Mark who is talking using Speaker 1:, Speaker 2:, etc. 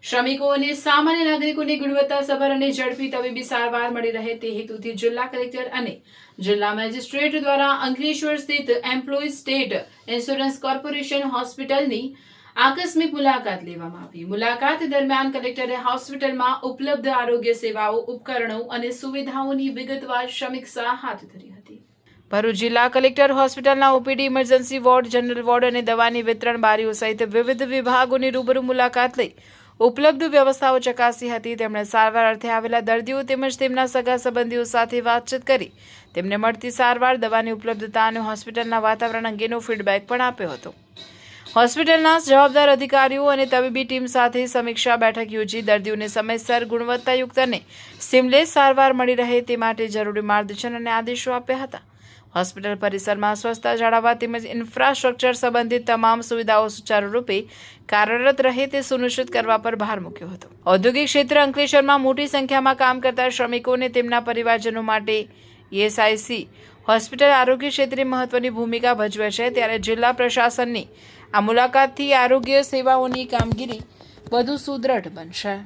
Speaker 1: શ્રમિકો અને સામાન્ય નાગરિકોને ગુણવત્તાસભર અને ઝડપી તબીબી સારવાર મળી રહે તે હેતુથી જિલ્લા કલેક્ટર અને જિલ્લા મેજિસ્ટ્રેટ દ્વારા અંકલેશ્વર સ્થિત એમ્પ્લોઈઝ સ્ટેટ ઇન્સ્યોરન્સ કોર્પોરેશન હોસ્પિટલની આકસ્મિક મુલાકાત લેવામાં આવી। મુલાકાત દરમિયાન કલેક્ટરે હોસ્પિટલમાં ઉપલબ્ધ આરોગ્ય સેવાઓ, ઉપકરણો અને સુવિધાઓની વિગતવાર સમીક્ષા હાથ ધરી હતી। ભરૂચ જિલ્લા કલેક્ટર હોસ્પિટલના OPD, emergency ward, general ward અને દવાની વિતરણ બારીઓ સહિત વિવિધ વિભાગોની રૂબરૂ મુલાકાત લઈ ઉપલબ્ધ વ્યવસ્થાઓ ચકાસી હતી। તેમણે સારવાર અર્થે આવેલા દર્દીઓ તેમજ તેમના સગા સંબંધીઓ સાથે વાતચીત કરી તેમને મળતી સારવાર, દવાની ઉપલબ્ધતા અને હોસ્પિટલના વાતાવરણ અંગેનો ફીડબેક પણ આપ્યો હતો। હોસ્પિટલના જવાબદાર અધિકારીઓ અને તબીબી ટીમ સાથે સમીક્ષા બેઠક યોજી દર્દીઓને સમયસર, ગુણવત્તાયુક્ત અને સીમલેસ સારવાર મળી રહે તે માટે જરૂરી માર્ગદર્શન અને આદેશો આપ્યા હતા। હોસ્પિટલ પરિસરમાં સ્વચ્છતા જાળવવા તેમજ ઇન્ફ્રાસ્ટ્રક્ચર સંબંધિત તમામ સુવિધાઓ સુચારુ રૂપે કાર્યરત રહે તે સુનિશ્ચિત કરવા પર ભાર મૂક્યો હતો। ઔદ્યોગિક ક્ષેત્ર અંકલેશ્વરમાં મોટી સંખ્યામાં કામ કરતા શ્રમિકો અને તેમના પરિવારજનો માટે ESIC હોસ્પિટલ આરોગ્ય ક્ષેત્રે મહત્વની ભૂમિકા ભજવે છે, ત્યારે જિલ્લા પ્રશાસનની આ મુલાકાતથી આરોગ્ય સેવાઓની કામગીરી વધુ સુદૃઢ બનશે।